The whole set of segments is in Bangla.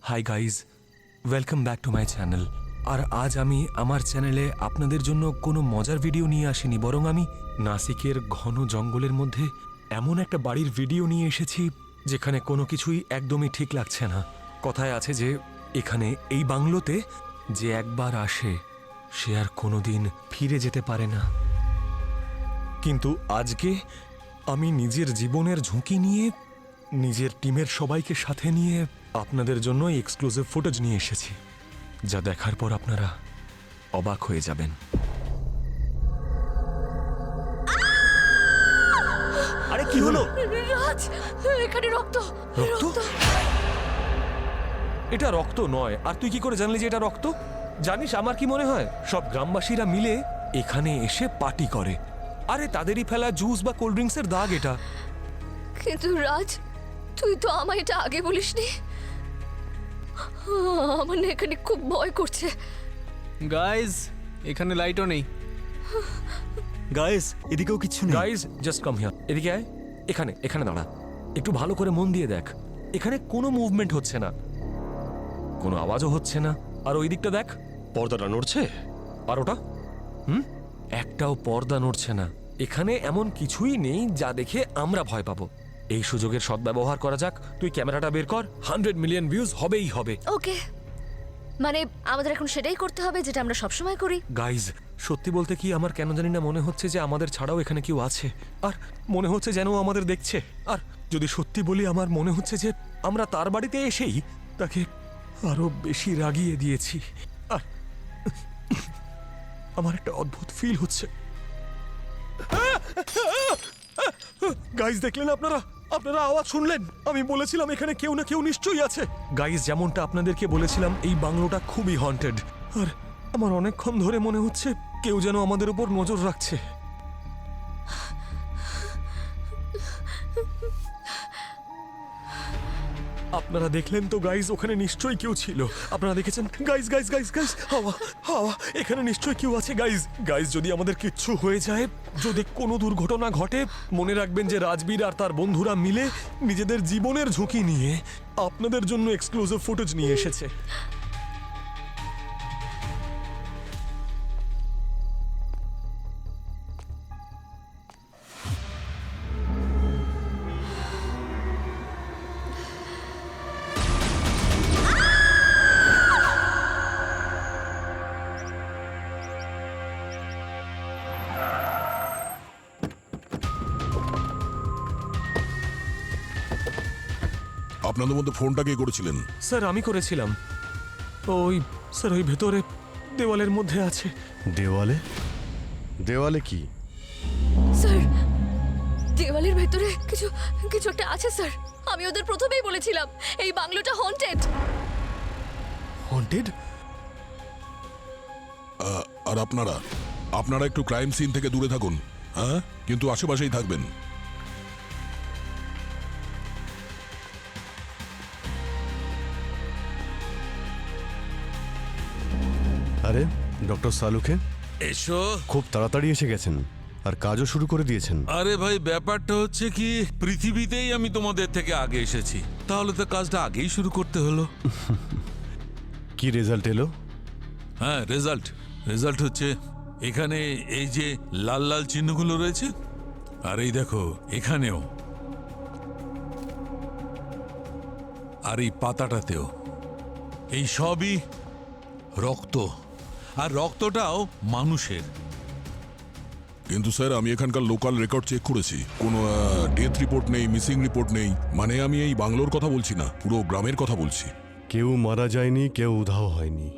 High guys, welcome back to my channel. আর আজ আমি আমার চ্যানেলে আপনাদের জন্য কোনো মজার ভিডিও নিয়ে আসিনি, বরং আমি নাসিকের ঘন জঙ্গলের মধ্যে এমন একটা বাড়ির ভিডিও নিয়ে এসেছি যেখানে কোনো কিছুই একদমই ঠিক লাগছে না। কথায় আছে যে এখানে এই বাংলোতে যে একবার আসে সে আর কোনোদিন ফিরে যেতে পারে না। কিন্তু আজকে আমি নিজের জীবনের ঝুঁকি নিয়ে নিজের টিমের সবাইকে সাথে নিয়ে আপনাদের জন্য এক্সক্লুসিভ ফুটেজ নিয়ে এসেছি, যা দেখার পর আপনারা অবাক হয়ে যাবেন। আরে কি হলো? রাজ, এখানে রক্ত। রক্ত? এটা রক্ত নয়। আর তুই কি করে জানলি যে এটা রক্ত? জানিস আমার কি মনে হয়, সব গ্রামবাসীরা মিলে এখানে এসে পার্টি করে। আরে তাদেরই ফেলা জুস বা কোল্ড ড্রিঙ্কসের দাগ এটা। কিন্তু রাজ, তুই তো আমায় এটা আগে বলিসনি। আমার না এখানে খুব ভয় করছে। গাইস, এখানে লাইটও নেই। গাইস, এদিকেও কিচ্ছু নেই। গাইজ জাস্ট কাম হিয়ার, এদিকে আয়। এখানে এখানে দাঁড়া, একটু ভালো করে মন দিয়ে দেখ। এখানে কোনো মুভমেন্ট হচ্ছে না, কোনো আওয়াজও হচ্ছে না। আর ওই দিকটা দেখ, পর্দাটা নড়ছে। আর ওটা একটাও পর্দা নড়ছে না। এখানে এমন কিছুই নেই যা দেখে আমরা ভয় পাবো। এই সুযোগের সদ্ব্যবহার করা যাক। তুই ক্যামেরাটা বের কর, 100 মিলিয়ন ভিউজ হবেই হবে। ওকে, মানে আমাদের এখন সেটাই করতে হবে যেটা আমরা সবসময় করি। গাইজ, সত্যি বলতে কি আমার কেন জানি না মনে হচ্ছে যে আমাদের ছাড়াও এখানে কেউ আছে। আর মনে হচ্ছে যেন ও আমাদের দেখছে। আর যদি সত্যি বলি, আমার মনে হচ্ছে যে আমরা তার বাড়িতে এসেই তাকে আরো বেশি রাগিয়ে দিয়েছি। আর আমার একটা অদ্ভুত ফিল হচ্ছে। গাইজ, দেখলেন আপনারা? আপনারা আওয়াজ শুনলেন? আমি বলেছিলাম এখানে কেউ না কেউ নিশ্চয়ই আছে। গাইজ, যেমনটা আপনাদেরকে বলেছিলাম, এই বাংলোটা খুবই হন্টেড। আর আমার অনেকক্ষণ ধরে মনে হচ্ছে কেউ যেন আমাদের উপর নজর রাখছে। আপনারা দেখলেন তো গাইজ, ওখানে নিশ্চয়ই কেউ ছিল। আপনারা দেখেছেন? গাইজ গাইজ গাইজ গাইজ, হাওয়া হাওয়া, এখানে নিশ্চয়ই কেউ আছে। গাইজ গাইজ, যদি আমাদের কিচ্ছু হয়ে যায়, যদি কোনো দুর্ঘটনা ঘটে, মনে রাখবেন যে রাজবীর আর তার বন্ধুরা মিলে নিজেদের জীবনের ঝুঁকি নিয়ে আপনাদের জন্য এক্সক্লুসিভ ফুটেজ নিয়ে এসেছে। আপনাদের মধ্যে ফোনটা কে করেছিলেন? স্যার, আমি করেছিলাম। ওই স্যার, ওই ভেতরে দেওয়ালের মধ্যে আছে। দেওয়ালে? দেওয়ালে কি? স্যার, দেওয়ালের ভেতরে কিছু কিছু একটা আছে স্যার। আমি ওদের প্রথমেই বলেছিলাম এই বাংলোটা হন্টেড। হন্টেড? আর আপনারা একটু ক্রাইম সিন থেকে দূরে থাকুন, হ্যাঁ? কিন্তু আশেপাশেই থাকবেন। আরে ডক্টর সালুকে এসো। খুব তাড়াতাড়ি এসে গেছেন আর কাজও শুরু করে দিয়েছেন। আরে ভাই, ব্যাপারটা হচ্ছে কি, পৃথিবীতেই আমি তোমাদের থেকে আগে এসেছি, তাহলে তো কাজটা আগেই শুরু করতে হলো। কি রেজাল্ট এলো? হ্যাঁ, রেজাল্ট হচ্ছে এখানে এই যে লাল লাল চিহ্নগুলো রয়েছে, আর এই দেখো এখানেও, আর এই পাতাটাতেও। এই সবই রক্ত, আর রক্তটাও মানুষের। কিন্তু স্যার, আমি এখানকার লোকাল রেকর্ড চেক করেছি, কোনো ডেথ রিপোর্ট নেই, মিসিং রিপোর্ট নেই। মানে আমি এই বাংলোর কথা বলছি না, পুরো গ্রামের কথা বলছি। কেউ মারা যায়নি, কেউ উধাও হয়নি।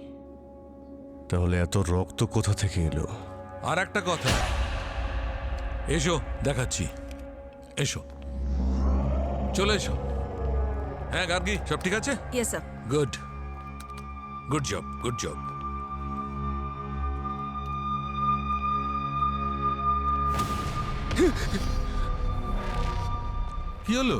তাহলে এত রক্ত কোথা থেকে এলো? আর একটা কথা, এসো দেখাচ্ছি, এসো, চলে এসো। হ্যাঁ গার্গী, সব ঠিক আছে? Yes sir. Good job. কি হলো?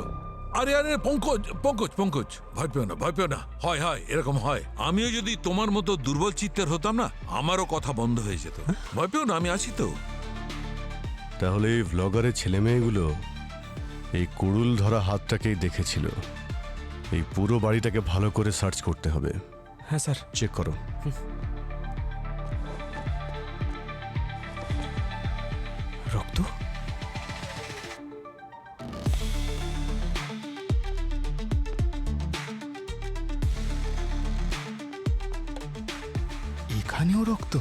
আরে পঙ্কজ, ভয় পেও না। হয়, এরকম হয়। আমিও যদি তোমার মতো দুর্বল চিত্তের হতাম না, আমারও কথা বন্ধ হয়ে যেত। ভয় পেও না, আমি আছি তো। তাহলে এই ভ্লগারের ছেলে মেয়েগুলো এই কুড়ুল ধরা হাতটাকেই দেখেছিল। এই পুরো বাড়িটাকে ভালো করে সার্চ করতে হবে। হ্যাঁ স্যার। চেক করো। রক্ত? এখানেও রক্ত?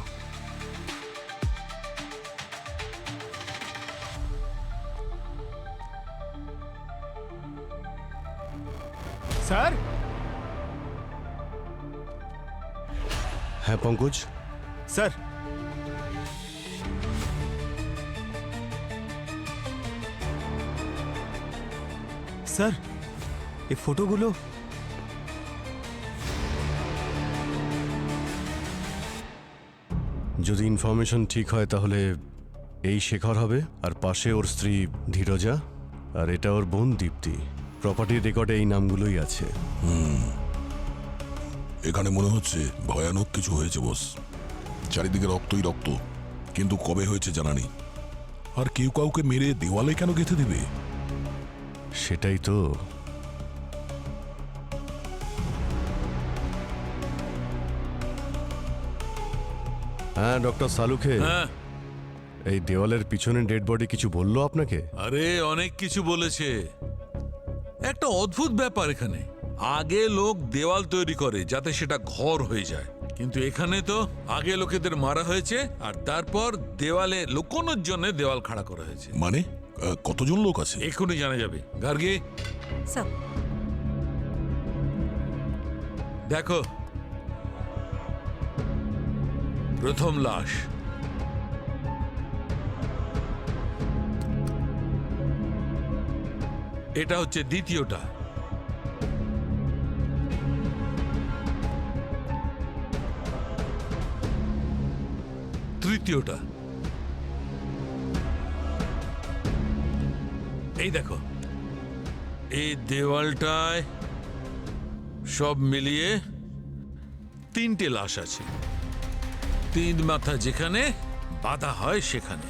স্যার, হ্যাঁ পঙ্কজ, স্যার, স্যার, এই ফটোগুলো যদি ইনফরমেশন ঠিক হয় তাহলে এই শেখর হবে, আর পাশে ওর স্ত্রী ধীরজা, আর এটা ওর বোন দীপ্তি। প্রপার্টির রেকর্ডে এই নামগুলোই আছে। এখানে মনে হচ্ছে ভয়ানক কিছু হয়েছে বস। চারিদিকে রক্তই রক্ত, কিন্তু কবে হয়েছে জানা নেই। আর কেউ কাউকে মেরে দেওয়ালে কেন গেঁথে দেবে? সেটাই তো। হ্যাঁ ডক্টর সালুখে, হ্যাঁ, এই দেওয়ালের পিছনে ডেড বডি কিছু বললো আপনাকে? আরে অনেক কিছু বলেছে। একটা অদ্ভুত ব্যাপার এখানে, আগে লোক দেওয়াল তৈরি করে যাতে সেটা ঘর হয়ে যায়, কিন্তু এখানে তো আগে লোকেদের মারা হয়েছে আর তারপর দেওয়ালে লুকোনোর জন্য দেওয়াল খাড়া করা হয়েছে। মানে কতজন লোক আছে? এক্ষুনি জানা যাবে। গার্গী, স্যার, দেখো প্রথম লাশ, এটা হচ্ছে দ্বিতীয়টা, তৃতীয়টা, এই দেখো এই দেওয়ালটায় সব মিলিয়ে 3টে লাশ আছে। 3 মাথা যেখানে, বাধা হয় সেখানে।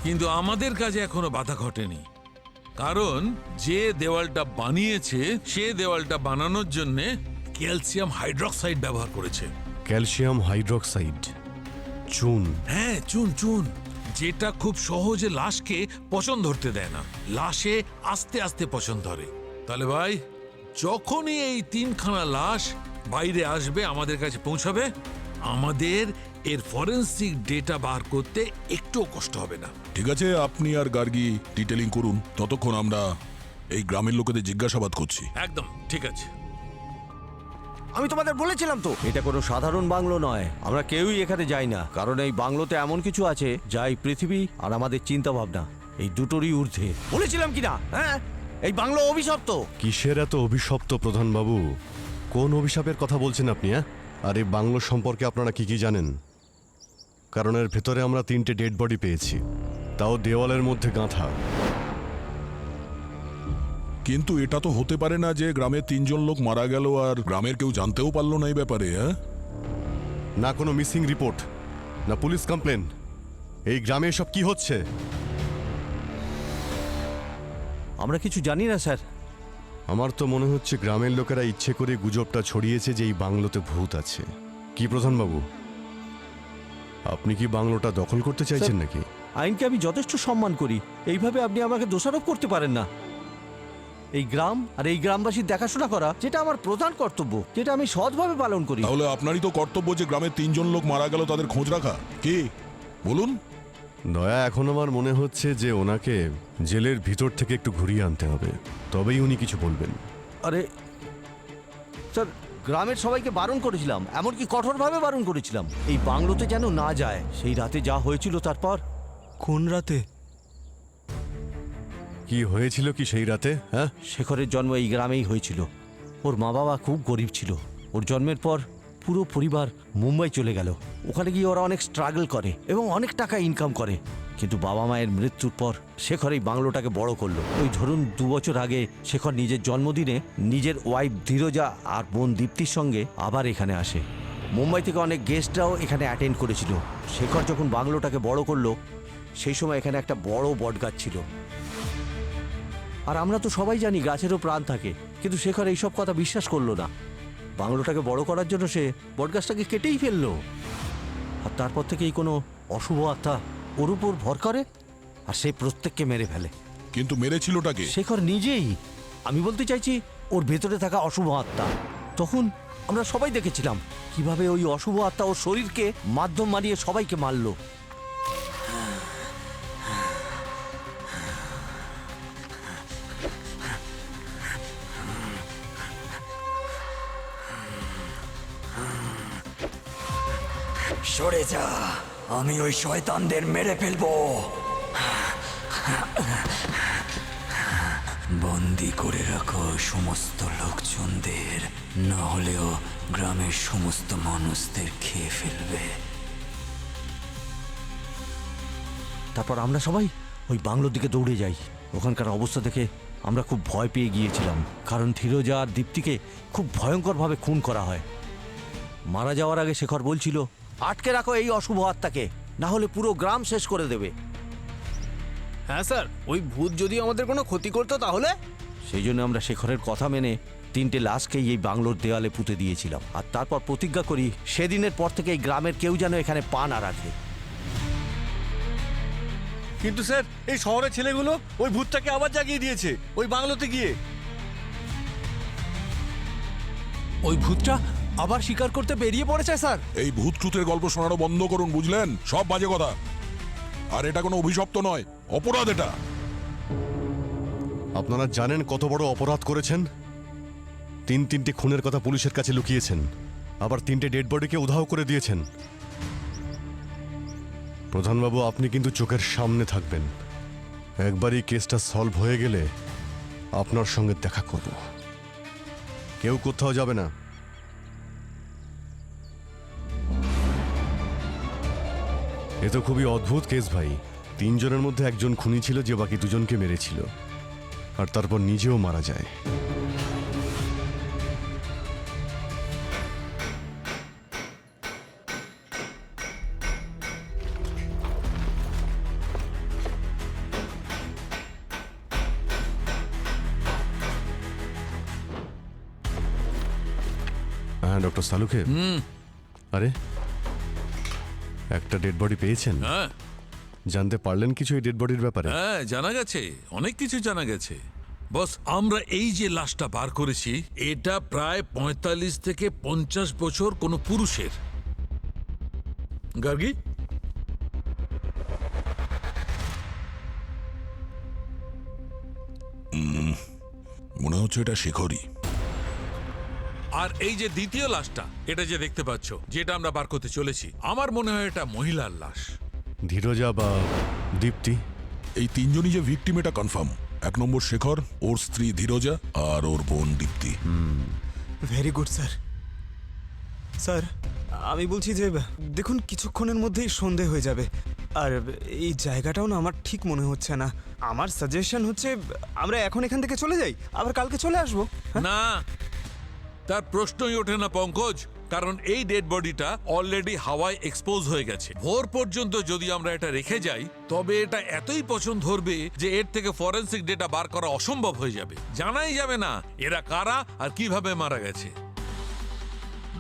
কিন্তু আমাদের কাজে এখনো বাধা ঘটেনি, কারণ যে দেওয়ালটা বানিয়েছে সে দেওয়ালটা বানানোর জন্য ক্যালসিয়াম হাইড্রক্সাইড ব্যবহার করেছে। ক্যালসিয়াম হাইড্রক্সাইড, চুন? হ্যাঁ, চুন চুন, যেটা খুব সহজে লাশকে পচন ধরতে দেয় না, লাশে আস্তে আস্তে পচন ধরে। তাহলে ভাই, যখনই এই 3খানা লাশ বাইরে আসবে, আমাদের কাছে পৌঁছাবে, আমাদের এর ফরেনসিক ডেটা বার করতে একটুও কষ্ট হবে না। ঠিক আছে, আপনি আর গার্গী ডিটেলিং করুন, ততক্ষণ আমরা এই গ্রামের লোকেদের জিজ্ঞাসাবাদ করছি। একদম ঠিক আছে। আমি তোমাদের বলেছিলাম তো, এটা কোনো সাধারণ বাংলো নয়। আমরা কেউই এখানে যাই না, কারণ এই বাংলোতে এমন কিছু আছে যা এই পৃথিবী আর আমাদের চিন্তা ভাবনা এই দুটোরই ঊর্ধ্বে। বলেছিলাম কি না? হ্যাঁ, এই বাংলো অভিশপ্ত। কিসের এত অভিশপ্ত প্রধানবাবু? কোন অভিশাপের কথা বলছেন আপনি? আর এই বাংলো সম্পর্কে আপনারা কি কি জানেন? কারণ এর ভেতরে আমরা 3টে ডেড বডি পেয়েছি, তাও দেওয়ালের মধ্যে গাঁথা। কিন্তু এটা তো হতে পারে না যে গ্রামের 3জন লোক মারা গেল আর গ্রামের কেউ জানতেও পারলো না এই ব্যাপারে। হ্যাঁ, না কোনো মিসিং রিপোর্ট, না পুলিশ কমপ্লেন। এই গ্রামে এসব কি হচ্ছে? আমরা কিছু জানি না স্যার। আমার তো মনে হচ্ছে গ্রামের লোকেরা ইচ্ছে করে গুজবটা ছড়িয়েছে যে এই বাংলোতে ভূত আছে। কি প্রধানবাবু, আপনি কি বাংলোটা দখল করতে চাইছেন নাকি? আইনকে আমি যথেষ্ট সম্মান করি, এইভাবে আপনি আমাকে দোষারোপ করতে পারেন না। এই গ্রাম আর এই গ্রামবাসীর দেখাশোনা করা, যেটা আমার প্রধান কর্তব্য, যেটা আমি সৎভাবে পালন করি। তাহলে আপনারই তো কর্তব্য যে গ্রামের 3জন লোক মারা গেল তাদের খোঁজ রাখা। কি বলুন? দয়া, এখন আমার মনে হচ্ছে যে ওনাকে জেলের ভিতর থেকে একটু ঘুরিয়ে আনতে হবে, তবেই উনি কিছু বলবেন। আরে স্যার, গ্রামের সবাইকে বারণ করেছিলাম, এমনকি কঠোরভাবে বারণ করেছিলাম এই বাংলোতে যেন না যায়। সেই রাতে যা হয়েছিল তারপর। কোন রাতে? কি হয়েছিল কি সেই রাতে? হ্যাঁ, শেখরের জন্ম এই গ্রামেই হয়েছিল। ওর মা বাবা খুব গরিব ছিল। ওর জন্মের পর পুরো পরিবার মুম্বাই চলে গেল। ওখানে গিয়ে ওরা অনেক স্ট্রাগল করে এবং অনেক টাকা ইনকাম করে। কিন্তু বাবা মায়ের মৃত্যুর পর শেখর এই বাংলোটাকে বড় করলো। ওই ধরুন 2 বছর আগে শেখর নিজের জন্মদিনে নিজের ওয়াইফ ধীরজা আর বোন দীপ্তির সঙ্গে আবার এখানে আসে। মুম্বাই থেকে অনেক গেস্টরাও এখানে অ্যাটেন্ড করেছিল। শেখর যখন বাংলোটাকে বড় করলো, সেই সময় এখানে একটা বড় বটগাছ ছিল। আর আমরা তো সবাই জানি গাছেরও প্রাণ থাকে, কিন্তু শেখর এইসব কথা বিশ্বাস করলো না। বাংলোটাকে বড় করার জন্য সে বটগাছটাকে কেটেই ফেললো। আর তারপর থেকেই কোনো অশুভ আত্মা ওর উপর ভর করে আর সে প্রত্যেককে মেরে ফেলে। কিন্তু মেরেছিলটাকে? শেখর নিজেই। আমি বলতে চাইছি ওর ভেতরে থাকা অশুভ আত্মা। তখন আমরা সবাই দেখেছিলাম কিভাবে ওই অশুভ আত্মা ওর শরীরকে মাধ্যম মারিয়ে সবাইকে মারলো। সরে যা, আমি ওই শয়তানদের মেরে ফেলবো। বন্দি করে রাখো সমস্ত লোকজনদের, না হলেও গ্রামের সমস্ত মানুষদের খেয়ে ফেলবে। তারপর আমরা সবাই ওই বাংলোর দিকে দৌড়ে যাই। ওখানকার অবস্থা দেখে আমরা খুব ভয় পেয়ে গিয়েছিলাম, কারণ ধীরজা আর দীপ্তিকে খুব ভয়ঙ্করভাবে খুন করা হয়। মারা যাওয়ার আগে শেখর বলছিল, আটকে রাখো এই অশুভ আত্মাকে, না হলে পুরো গ্রাম শেষ করে দেবে। হ্যাঁ স্যার, ওই ভূত যদি আমাদের কোনো ক্ষতি করতো তাহলে? সেই জন্য আমরা শেখরের কথা মেনে 3টে লাশকেই এই বাংলোর দেওয়ালে পুঁতে দিয়েছিলাম। আর তারপর প্রতিজ্ঞা করি সেদিনের পর থেকে এই গ্রামের কেউ যেন এখানে পা না রাখে। কিন্তু স্যার, এই শহরের ছেলেগুলো ওই ভূতটাকে আবার জাগিয়ে দিয়েছে ওই বাংলোতে গিয়ে। ওই ভূতটা আবার শিকার করতে বেরিয়ে পড়েছে স্যার। এই ভূত ট্রুথের গল্প শোনানো বন্ধ করুন, বুঝলেন? সব বাজে কথা। আর এটা কোনো অভিশপ্ত নয়, অপরাধ এটা। আপনারা জানেন কত বড় অপরাধ করেছেন? 3টে খুনের কথা পুলিশের কাছে লুকিয়েছেন, আবার 3টে ডেড বডিকে উধাও করে দিয়েছেন। প্রধানবাবু, আপনি কিন্তু চোখের সামনে থাকবেন। একবারই কেসটা সলভ হয়ে গেলে আপনার সঙ্গে দেখা করব। কেউ কোথাও যাবে না। এ তো খুবই অদ্ভুত কেস ভাই। 3 জনের মধ্যে একজন খুনি ছিল যে বাকি 2 জনকে মেরেছিল, আর তারপর নিজেও মারা যায়। হ্যাঁ ডক্টর সালুকে, আরে একটা ডেড বডি পেয়েছেন? হ্যাঁ জানতে পারলেন কিছু এই ডেড বডির ব্যাপারে? হ্যাঁ, জানা গেছে, অনেক কিছু জানা গেছে। বস, আমরা এই যে লাশটা বার করেছি, এটা প্রায় 45 থেকে 50 বছর কোনো পুরুষের। গার্গী, মনে হচ্ছে এটা শেখরই। আর এই যে দ্বিতীয় লাশটা, এটা যে দেখতে পাচ্ছ, যেটা আমরা বার করতে চলেছি, আমার মনে হয় এটা মহিলার লাশ। ধীরজা বা দীপ্তি? এই 3 জনই যে ভিকটিম এটা কনফার্ম। 1 নম্বর শেখর, ওর স্ত্রী ধীরজা, আর ওর বোন Dipti. Very good sir. Sir, আমি বলছি যে দেখুন, কিছুক্ষণের মধ্যেই সন্ধে হয়ে যাবে, আর এই জায়গাটাও না আমার ঠিক মনে হচ্ছে না। আমার সাজেশন হচ্ছে আমরা এখন এখান থেকে চলে যাই, আবার কালকে চলে আসবো। না, তার প্রশ্নই ওঠে না পঙ্কজ, কারণ এই ডেড বডিটা অলরেডি হাওয়ায় এক্সপোজ হয়ে গেছে। ভোর পর্যন্ত যদি আমরা এটা রেখে যাই, তবে এটা এতই পছন্দ ধরবে যে এর থেকে ফরেনসিক ডেটা বার করা অসম্ভব হয়ে যাবে। জানাই যাবে না এরা কারা আর কিভাবে মারা গেছে।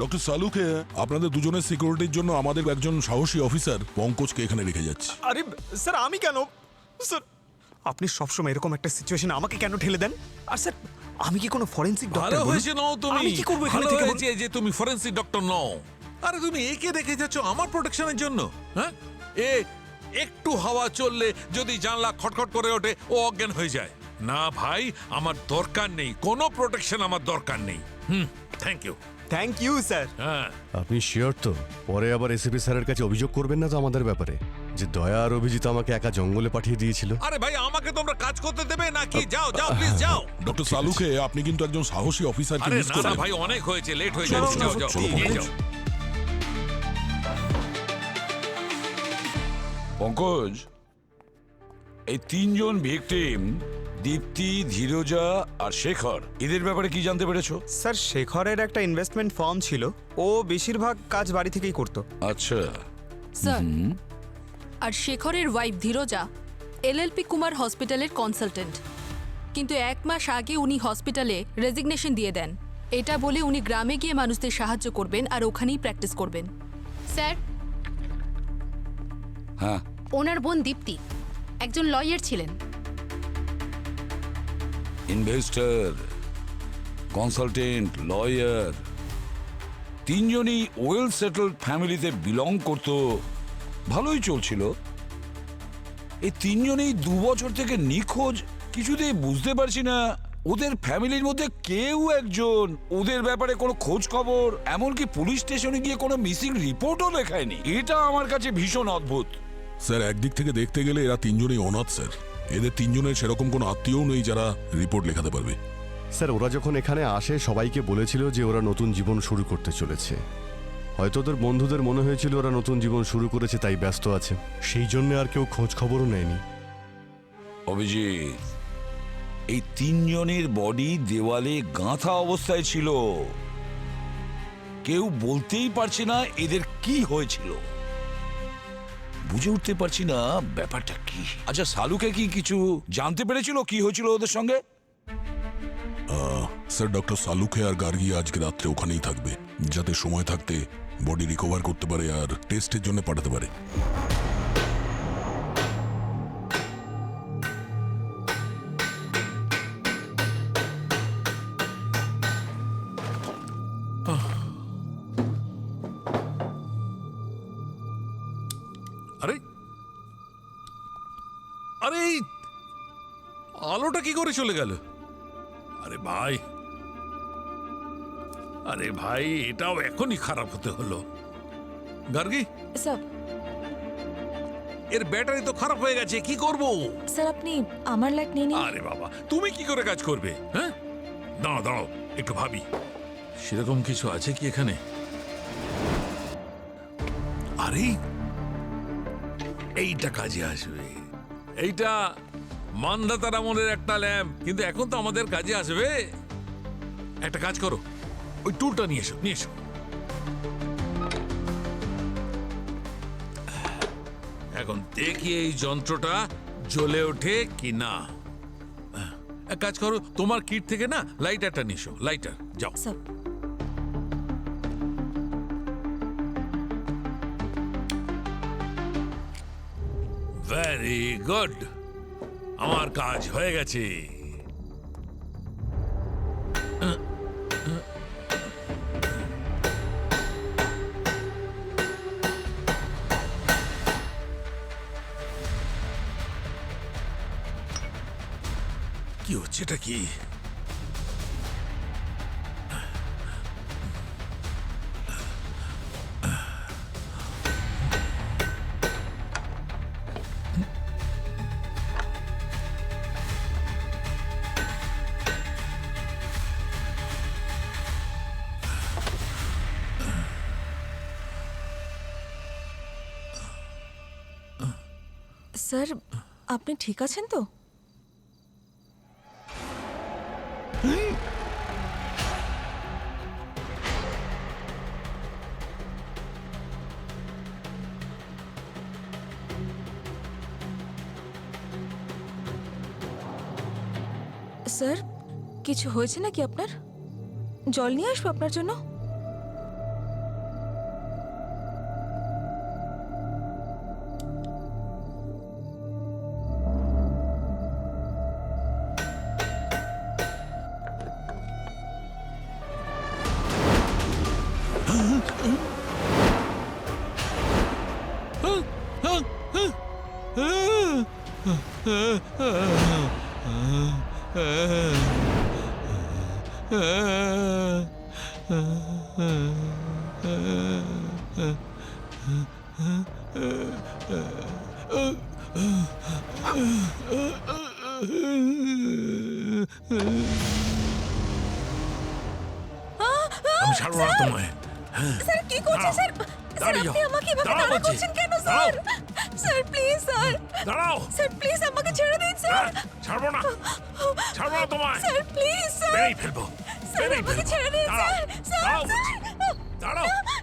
ডক্টর সালুকে, আপনাদের দুজনের সিকিউরিটির জন্য আমাদের একজন সাহসী অফিসার পঙ্কজকে এখানে রেখে যাচ্ছে। আরে স্যার, আমি কেন? স্যার, আপনি সবসময় এরকম একটা সিচুয়েশন আমাকে কেন ঠেলে দেন? আর স্যার, আমি কি কোনো ফরেনসিক ভালো ডক্টর? হয়েছে নও তুমি, আমি কি করব এখানে ভালো থেকে? হয়েছে যে তুমি ফরেনসিক ডক্টর নও। আরে তুমি একে রেখে যাচ্ছ আমার প্রোটেকশনের জন্য। হ্যাঁ, এ একটু হাওয়া চললে যদি জানলা খটখট করে ওঠে, ও অজ্ঞান হয়ে যায়। না ভাই, আমার দরকার নেই, কোনো প্রোটেকশন আমার দরকার নেই। Thank you. Thank you sir. হ্যাঁ, আপনি শিওর তো? পরে আবার এসিপি স্যারের কাছে অভিযোগ করবেন না তো আমাদের ব্যাপারে, যে দয়া আর অভিজিৎ আমাকে একা জঙ্গলে পাঠিয়ে দিয়েছিল? আরে ভাই, আমাকে তোমরা কাজ করতে দেবে নাকি? যাও যাও, প্লিজ যাও। ডক্টর সালুকে, আপনি কিন্তু একজন সাহসী অফিসারকে আরে মিস না না করলেন। ভাই, অনেক হয়েছে, লেট হয়ে চলো, যাচ্ছে। যাও চলো, যাও, চলো, নিয়ে পঙ্কজ। যাও। পঙ্কজ, এই 3 জন ভিকটিম, দীপ্তি, ধীরজা আর শেখর, এদের ব্যাপারে কি জানতে পেরেছো? স্যার, শেখরের একটা ইনভেস্টমেন্ট ফার্ম ছিল, ও বেশিরভাগ কাজ বাড়ি থেকেই করতো। আচ্ছা, স্যার, আর শেখরের ওয়াইফ ধীরজা এলএলপি কুমার হসপিটালের কনসালটেন্ট। কিন্তু 1 মাস আগে উনি হসপিটালে রেজিগনেশন দিয়ে দেন, এটা বলে উনি গ্রামে গিয়ে মানুষদের সাহায্য করবেন আর ওখানেই প্র্যাকটিস করবেন। স্যার, হ্যাঁ, ওনার বোন দীপ্তি একজন লয়ার ছিলেন। ইনভেস্টর, কনসালটেন্ট, লয়ার, তিনজনই ওয়েল সেটেলড ফ্যামিলিতে বিলং করতো। ভালোই চলছিল। এই তিনজনেই 2 বছর থেকে নিখোঁজ। কিছুতেই বুঝতে পারছি না ওদের ফ্যামিলির মধ্যে কেউ একজন ওদের ব্যাপারে কোনো খোঁজ খবর, এমনকি পুলিশ স্টেশনে গিয়ে কোনো মিসিং রিপোর্টও লেখায়নি। এটা আমার কাছে ভীষণ অদ্ভুত। স্যার, একদিক থেকে দেখতে গেলে এরা তিনজনই অনাথ স্যার। এদের তিনজনের সেরকম কোনো আত্মীয়ও নেই যারা রিপোর্ট লেখাতে পারবে। স্যার, ওরা যখন এখানে আসে সবাইকে বলেছিল যে ওরা নতুন জীবন শুরু করতে চলেছে। হয়তো ওদের বন্ধুদের মনে হয়েছিল ওরা নতুন জীবন শুরু করেছে, তাই ব্যস্ত আছে, সেই জন্য আর কেউ খোঁজ খবরও নেয়নি। অভিজিৎ, এই তিনজনের বডি দেওয়ালে গাঁথা অবস্থায় ছিল। কেউ বলতেই পারছে না এদের কি হয়েছিল। বুঝে উঠতে পারছি না ব্যাপারটা কি। আচ্ছা, সালুকে কি কিছু জানতে পেরেছিল কি হয়েছিল ওদের সঙ্গে? স্যার, ডক্টর সালুকে আর গার্গী আজকে রাত্রে ওখানেই থাকবে, যাতে সময় থাকতে বডি রিকভার করতে পারে আর টেস্টের জন্য পাঠাতে পারে। আরে আরে এই আলোটা কি করে চলে গেল? আরে ভাই, আরে ভাই, এটাও এখনই খারাপ হতে হলো। গার্গী, স্যার, এর ব্যাটারি তো খারাপ হয়ে গেছে, কি করব? স্যার আপনি আমার লাইট নিয়ে নিন। আরে বাবা, তুমি কি করে কাজ করবে? হ্যাঁ, দাঁড়াও দাঁড়াও, একটু ভাবি। সেরকম কিছু আছে কি এখানে? আরে এইটা কাজে আসবে। এইটা মান্ধাতা রামনের একটা ল্যাম্প, কিন্তু এখন তো আমাদের কাজে আসবে। একটা কাজ করো, ওই টুলটা নিয়ে এসো, নিয়ে এসো। এখন দেখি এই যন্ত্রটা জ্বলে ওঠে কি না। এক কাজ করো, তোমার কিট থেকে না লাইটারটা নিয়ে এসো। লাইটার, যাও। স্যার, ভেরি গুড, আমার কাজ হয়ে গেছে। কি হচ্ছে এটা কি? স্যার আপনি ঠিক আছেন তো? স্যার, কিছু হয়েছে নাকি আপনার? জল নিয়ে আসবো আপনার জন্য? আমি ছাড়বো না তোমায়। স্যার কি করছেন স্যার? স্যার দাঁড়িয়ে আপনি যাও। আমাকে এভাবে দাঁড়াও তাড়া বলছি। করছেন কেন স্যার? Sir please sir. দাঁড়াও। স্যার প্লিজ আমাকে ছেড়ে দিন স্যার। ছাড়বো না, ছাড়বো না তোমায়। Sir please sir. বেরেই ফেলবো, স্যার বেরেই আমাকে ফেলবো। ছেড়ে দিন দাঁড়াও, স্যার। দাঁড়াও বলছি। দাঁড়াও, না,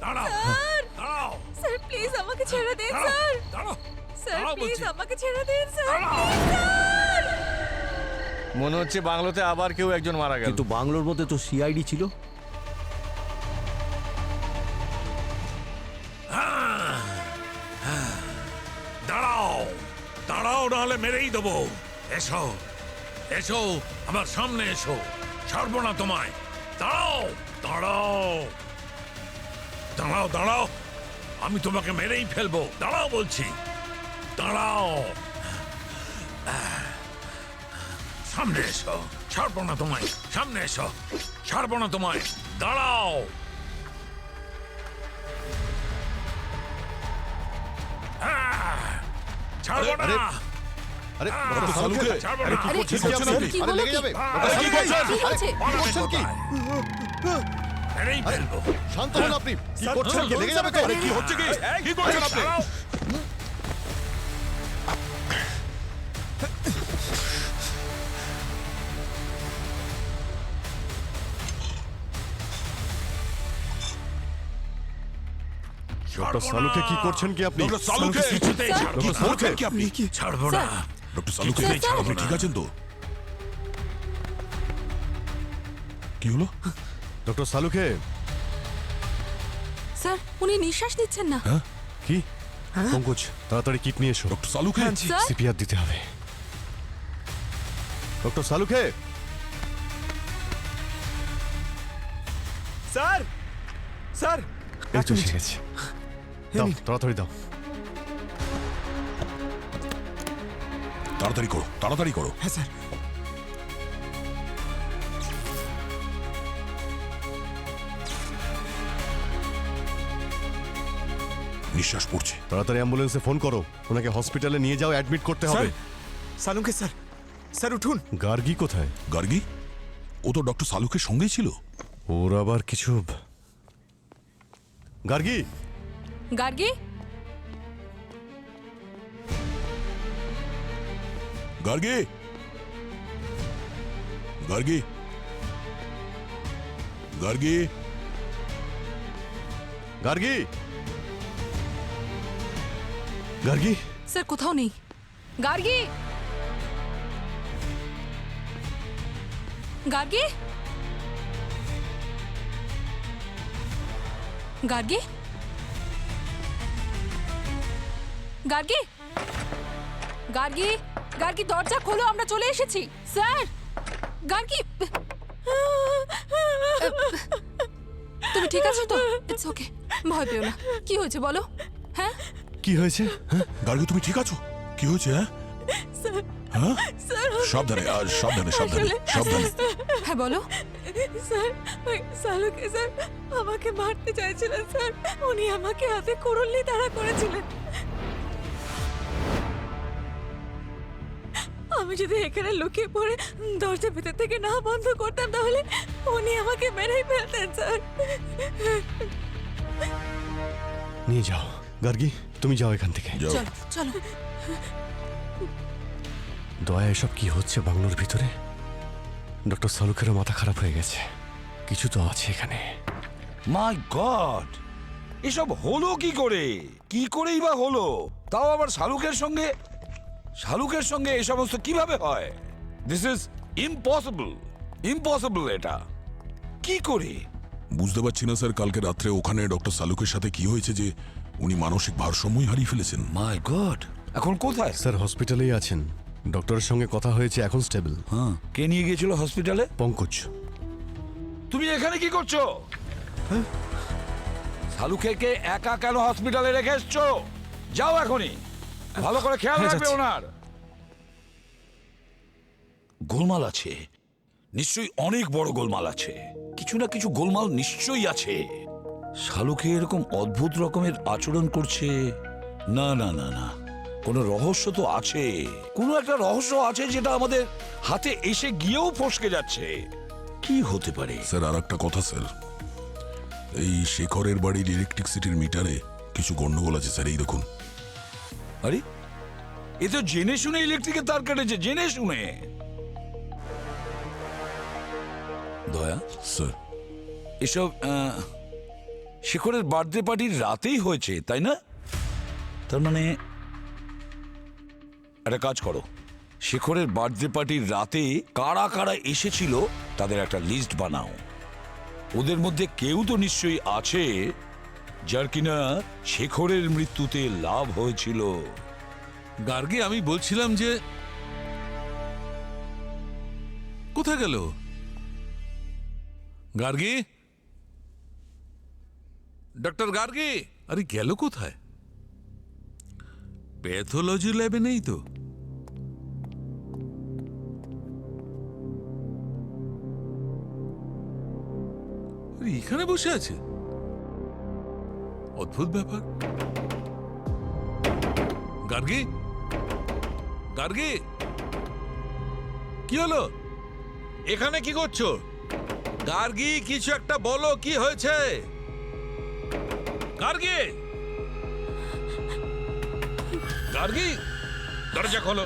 দাঁড়াও, স্যার। দাঁড়াও, স্যার প্লিজ আমাকে ছেড়ে দিন দাঁড়াও, স্যার। দাঁড়াও, স্যার দাঁড়াও প্লিজ বলছি। আমাকে ছেড়ে দিন স্যার। দাঁড়াও। Please sir. মনে হচ্ছে বাংলোতে আবার কেউ একজন মারা গেল। কিন্তু বাংলোর মধ্যে তো সিআইডি ছিল। দাঁড়াও দাঁড়াও, নাহলে মেরেই দেবো। এসো এসো, আমার সামনে এসো, ছাড়বো না তোমায়। দাঁড়াও দাঁড়াও দাঁড়াও দাঁড়াও, আমি তোমাকে মেরেই ফেলবো। দাঁড়াও বলছি, দাঁড়াও। সামনে এসো, ছাড়বো না তোমায়। সামনে এসো, ছাড়বো না তোমায়। দাঁড়াও। ছাড়বো না। আরে আহ, ডক্টর সালুকে, ছাড়বো আরে না। কি আরে, করছেন স্যার, আপনি? কি আরে হলো লেগে কি? যাবে। আহ, ডক্টর সালুকে, কি হয়েছে? কি করছেন কি? মেরেই ফেলবো। শান্ত হন আপনি। কি করছেন কি? লেগে যাবে তো। আরে কি হচ্ছে কি? কি করছেন আপনি? দাঁড়াও। ডক্টর সালুকে কি করছেন কি আপনি? ডক্টর সালুকে, কিছুতেই ছাড়বো ডক্টর না। সালুকে, কি আপনি? ছাড়বো না। ডক্টর সালুকে, স্যার, আপনি ঠিক আছেন তো? কি হলো? ডক্টর সালুকে, স্যার উনি নিঃশ্বাস নিচ্ছেন না। কি? পঙ্কজ, তাড়াতাড়ি কিট নিয়ে এসো। ডক্টর সালুকে, স্যার সিপিআর দিতে হবে। ডক্টর সালুকে, স্যার স্যার এই তো এসে গেছে। দাও, তাড়াতাড়ি দাও। তাড়াতাড়ি করো, তাড়াতাড়ি করো। হ্যাঁ স্যার। নিঃশ্বাস পড়ছে। তাড়াতাড়ি অ্যাম্বুলেন্সে ফোন করো, ওনাকে হসপিটালে নিয়ে যাও, অ্যাডমিট করতে হবে। সালুকে স্যার, স্যার উঠুন। গার্গি কোথায়? গার্গী, ও তো ডক্টর সালুকের সঙ্গেই ছিল। ওর আবার কিছু। গার্গি, গার্গী গার্গী, গার্গী, গার্গী, গার্গি, গার্গি। স্যার কোথাও নেই। গার্গী, গার্গী, গার্গী, গার্গী, গার্গী, গার্গী দরজা খোলো, আমরা চলে এসেছি। স্যার গার্গী, তুমি ঠিক আছো তো? ইটস ওকে, ভয় পেও না। কি হয়েছে বলো? হ্যাঁ কি হয়েছে? হ্যাঁ, গার্গী তুমি ঠিক আছো? কি হয়েছে? হ্যাঁ, সাবধানে, আর সাবধানে, সাবধানে, সাবধানে। হ্যাঁ বলো। স্যার ওই সালুকে স্যার আমাকে মারতে চাইছিলেন স্যার, উনি আমাকে হাতে কুড়ুল্লি তাড়া করেছিলেন। আমি যদি এখানে লুকিয়ে পড়ে দরজা ভেতর থেকে না বন্ধ করতাম তাহলে উনি আমাকে মেরেই ফেলতেন স্যার। নিয়ে যাও। গার্গি, তুমি যাও এখান থেকে। যাও। চলো চলো। দয়া, এসব কি হচ্ছে বাংলোর ভিতরে? ডক্টর সালুকেরও মাথা খারাপ হয়ে গেছে। কিছু তো আছে এখানে। মাই গড, এসব হলো কি করে? কি করেই বা হলো? তাও আবার শাহরুখের সঙ্গে? শাহরুখের সঙ্গে এই সমস্ত কিভাবে হয়? This is impossible, impossible. এটা কি করে? বুঝতে পারছি না স্যার, কালকে রাত্রে ওখানে ডক্টর সালুকের সাথে কি হয়েছে যে উনি মানসিক ভারসাম্যই হারিয়ে ফেলেছেন। মাই গড, এখন কোথায়? স্যার হসপিটালেই আছেন, ডক্টরের সঙ্গে কথা হয়েছে, এখন স্টেবল। হ্যাঁ, কে নিয়ে গিয়েছিল হসপিটালে? পঙ্কজ। তুমি এখানে কি করছো? শালুকে একা কেন হসপিটালে রেখে এসছো? যাও এখনই, ভালো করে খেয়াল রাখবে ওনার। গোলমাল আছে, নিশ্চয়ই অনেক বড় গোলমাল আছে। কিছু না কিছু গোলমাল নিশ্চয়ই আছে। শালুকে এরকম অদ্ভুত রকমের আচরণ করছে। না না না না, কোনো রহস্য তো আছে, কোনো একটা রহস্য আছে যেটা আমাদের হাতে এসে গিয়েও ফসকে যাচ্ছে। কি হতে পারে? স্যার আর একটা কথা স্যার, এই শেখরের বাড়ির ইলেকট্রিসিটির মিটারে কিছু গন্ডগোল আছে স্যার, এই দেখুন। আরে, এ তো জেনে শুনে ইলেকট্রিকের তার কেটেছে, জেনে শুনে। দয়া স্যার, এসব শেখরের বার্থডে পার্টির রাতেই হয়েছে, তাই না? তার মানে একটা কাজ করো, শেখরের বার্থডে পার্টির রাতে কারা কারা এসেছিল তাদের একটা লিস্ট বানাও। ওদের মধ্যে কেউ তো নিশ্চয়ই আছে যার কিনা শেখরের মৃত্যুতে লাভ হয়েছিল। গার্গী, আমি বলছিলাম যে কোথায় গেল গার্গী? ডক্টর গার্গী, আরে গেল কোথায়? প্যাথোলজি ল্যাবে নেই তো? আরে এখানে বসে আছে, অদ্ভুত ব্যাপার। গার্গী, গার্গী, কি হলো? এখানে কি করছো? গার্গী, কিছু একটা বলো, কি হয়েছে? গার্গী, গার্গী, দরজা খোলো।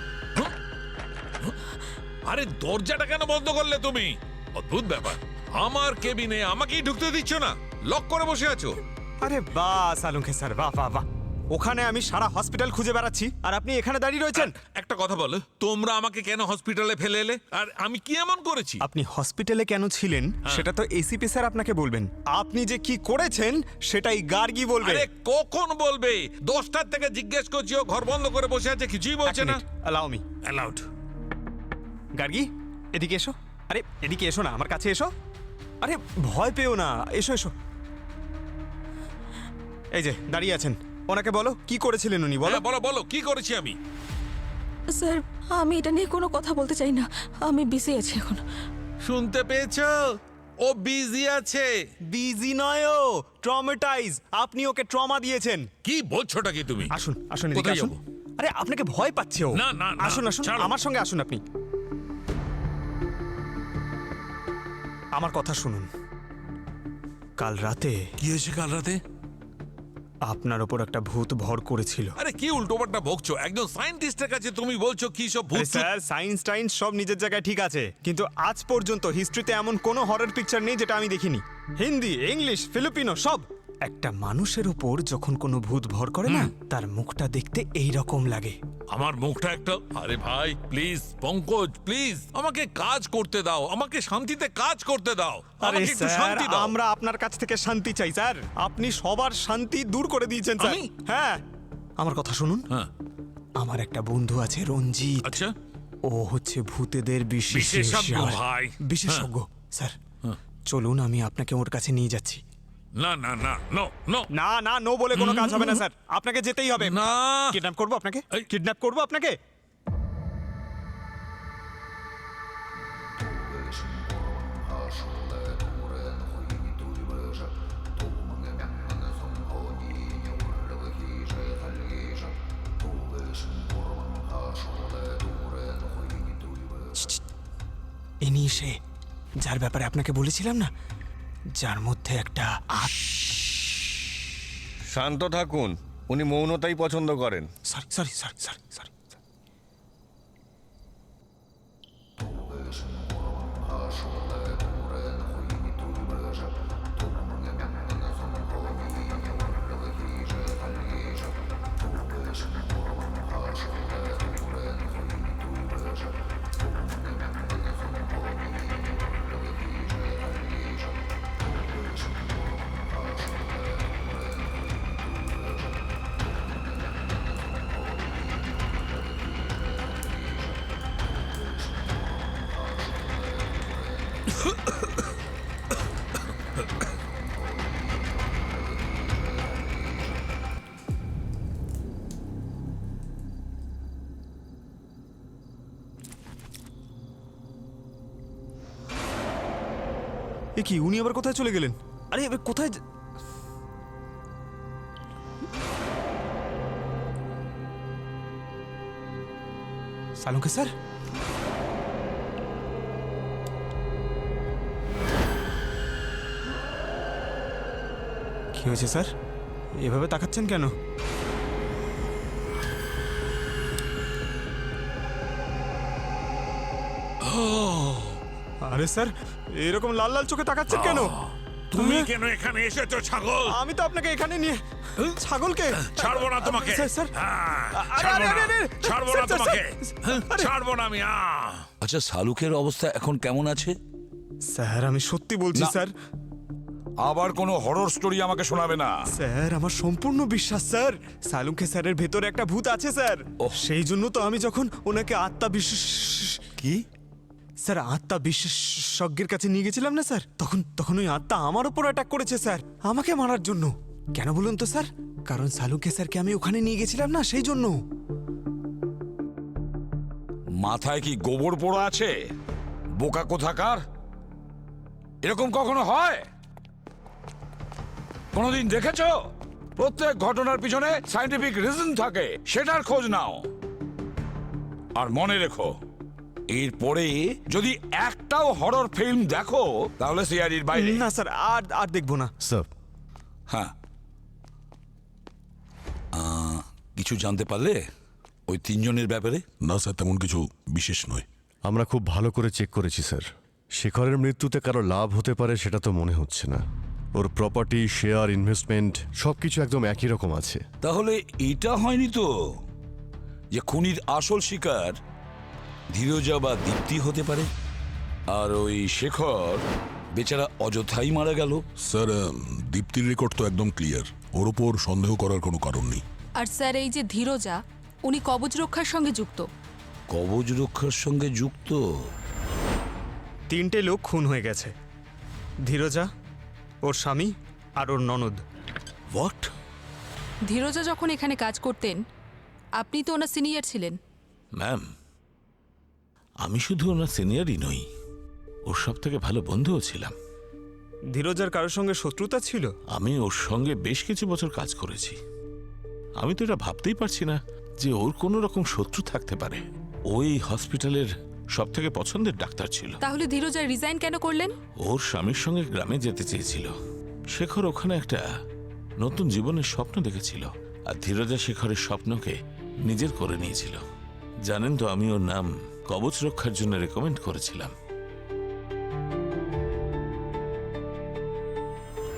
আরে দরজাটা কেন বন্ধ করলে তুমি? অদ্ভুত ব্যাপার, আমার কেবিনে আমাকেই ঢুকতে দিচ্ছ না, লক করে বসে আছো। আরে বাহ সালুঙ্কে স্যার, বাহ বাহ বাহ। ওখানে আমি সারা হসপিটাল খুঁজে বেড়াচ্ছি আর আপনি এখানে দাঁড়িয়ে রয়েছেন। একটা কথা বলো, তোমরা আমাকে কেন হসপিটালে ফেলে এলে? আর আমি কি এমন করেছি? আপনি হসপিটালে কেন ছিলেন সেটা তো এসিপি স্যার আপনাকে বলবেন। আপনি যে কি করেছেন সেটাই গার্গী বলবে। আরে কখন বলবে? 10টার থেকে জিজ্ঞেস করছি, ও ঘর বন্ধ করে বসে আছে, কিছুই বলছে না। Allow me. অ্যালাউড। গার্গী, এদিকে এসো। আরে এদিকে এসো না, আমার কাছে এসো। আরে ভয় পেও না, এসো এসো। এই যে দাঁড়িয়ে আছেন, ওনাকে বলো কি করেছিলেন উনি, বলো। বলো বলো, কি করেছি আমি? স্যার, আমি এটা নিয়ে কোনো কথা বলতে চাই না, আমি বিজি আছি এখন। শুনতে পেয়েছো? ও বিজি আছে। বিজি নয়, ও ট্রমাটাইজ। আপনি ওকে ট্রমা দিয়েছেন। কি বলছোটা কি তুমি? আসুন আসুন, এদিকে কোথায় আসুন। যাবো? আরে আপনাকে ভয় পাচ্ছে ও। না, না, না, আসুন আসুন, ছাড়ো। আমার সঙ্গে আসুন আপনি। আমার কথা শুনুন। কাল রাতে কি হয়েছে? কাল রাতে আপনার ওপর একটা ভূত ভর করেছিল। আরে কি উল্টোপাল্টা বকছো? একজন সায়েন্টিস্টের কাছে তুমি বলছো কি সব ভূত? স্যার, সায়েন্স টাইন্স সব নিজের জায়গায় ঠিক আছে, কিন্তু আজ পর্যন্ত হিস্ট্রিতে এমন কোনো হরর পিকচার নেই যেটা আমি দেখিনি। হিন্দি, ইংলিশ, ফিলিপিনো সব। একটা মানুষের উপর যখন কোনো ভূত ভর করে না, তার মুখটা দেখতে এই রকম লাগে। আমার মুখটা একটা... আরে ভাই প্লিজ, পঙ্কজ প্লিজ, আমাকে কাজ করতে দাও, আমাকে শান্তিতে কাজ করতে দাও, আরে আমাকে একটু স্যার, শান্তি দাও। আমরা আপনার কাছ থেকে শান্তি চাই স্যার। আপনি সবার শান্তি দূর করে দিয়েছেন স্যার। আমি? হ্যাঁ, আমার কথা শুনুন। হ্যাঁ, আমার একটা বন্ধু আছে রঞ্জিত। আচ্ছা, ও হচ্ছে ভূতেদের বিশেষজ্ঞ ভাই। বিশেষজ্ঞ স্যার। চলুন, আমি আপনাকে ওর কাছে নিয়ে যাচ্ছি। না না না, নো নো না না, নো বলে কোনো কাজ হবে না স্যার, আপনাকে যেতেই হবে। না। কিডন্যাপ করবো আপনাকে, কিডন্যাপ করবো আপনাকে। ইনি সে যার ব্যাপারে আপনাকে বলেছিলাম না, যার মধ্যে একটা শান্ত থাকুন, উনি মৌনতাই পছন্দ করেন। Sorry sorry sorry sorry sorry. এ কি, উনি আবার কোথায় চলে গেলেন? আরে এবার কোথায় সালুকে স্যার? কি হয়েছে স্যার, এভাবে তাকাচ্ছেন কেন? আরে স্যার, এরকম লাল লাল চোখে তাকাচ্ছেন কেন? তুমি কেন এখানে এসেছো ছাগল? আমি তো আপনাকে এখানে নিয়ে ছাগলকে ছাড়বো না তোমাকে। স্যার স্যার হ্যাঁ, আরে, ছাড়বো আরে, না, আরে, ছাড়বো না স্যার, স্যার, তোমাকে। স্যার, ছাড়বো না আমি। আচ্ছা, শালুকের অবস্থা এখন কেমন আছে? স্যার আমি সত্যি বলছি না। স্যার। আবার কোনো হরর স্টোরি আমাকে শোনাবে না। স্যার আমার সম্পূর্ণ বিশ্বাস স্যার, সালুকে স্যারের ভেতরে একটা ভূত আছে স্যার। সেই জন্য তো আমি যখন ওনাকে আত্মা বিশেষ কি স্যার আত্মা বিশেষজ্ঞের কাছে নিয়ে গেছিলাম না স্যার, তখন ওই আত্মা আমার উপর অ্যাটাক করেছে স্যার, আমাকে মারার জন্য। কেন বলুন তো স্যার? কারণ সালুকে স্যারকে আমি ওখানে নিয়ে গেছিলাম না, সেই জন্য। মাথায় কি গোবর পোড়া আছে? বোকা কোথাকার! এরকম কখনো হয়? কোনোদিন দেখেছো? প্রত্যেক ঘটনার পিছনে সায়েন্টিফিক রিজন থাকে, সেটার খোঁজ নাও। আর মনে রেখো, এরপরে যদি একটাও হরর ফিল্ম দেখো তাহলে সিআইডির বাইরে। না স্যার, আর দেখবো না স্যার। হ্যাঁ, কিছু জানতে পারলে ওই তিনজনের ব্যাপারে? না স্যার, তেমন কিছু বিশেষ নয়। আমরা খুব ভালো করে চেক করেছি স্যার। শেখরের মৃত্যুতে কারো লাভ হতে পারে সেটা তো মনে হচ্ছে না। ওর প্রপার্টি, শেয়ার, ইনভেস্টমেন্ট সবকিছু একদম একই রকম আছে। তাহলে এটা হয়নি তো যে খুনির আসল শিকার ধীরজা বা দীপ্তি হতে পারে, আর ওই শেখর বেচারা অযথাই মারা গেল? স্যার, দীপ্তির রেকর্ড তো একদম ক্লিয়ার, ওর ওপর সন্দেহ করার কোনো কারণ নেই। আর স্যার এই যে ধীরজা, উনি কবচ রক্ষার সঙ্গে যুক্ত। কবচ রক্ষার সঙ্গে যুক্ত? 3টে লোক খুন হয়ে গেছে, ধীরজা, ওর স্বামী আর ওর ননদ। হোয়াট? ধীরজা যখন এখানে কাজ করতেন, আপনি তো ওনার সিনিয়র ছিলেন। ম্যাম, আমি শুধু ওনার সিনিয়রই নই, ওর সব থেকে ভালো বন্ধুও ছিলাম। ধীরজার কারোর সঙ্গে শত্রুতা ছিল? আমি ওর সঙ্গে বেশ কিছু বছর কাজ করেছি। আমি তো এটা ভাবতেই পারছি না যে ওর কোনো রকম শত্রু থাকতে পারে। ওই হসপিটালের সব থেকে পছন্দের ডাক্তার ছিল। তাহলে ধীরজা রিজাইন কেন করলেন? ওর স্বামীর সঙ্গে গ্রামে যেতে চেয়েছিল। শেখর ওখানে একটা নতুন জীবনের স্বপ্ন দেখেছিল, আর ধীরজা শেখরের স্বপ্নকে নিজের করে নিয়েছিল। জানেন তো, আমি ওর নাম কবচ রক্ষার জন্য রেকমেন্ড করেছিলাম।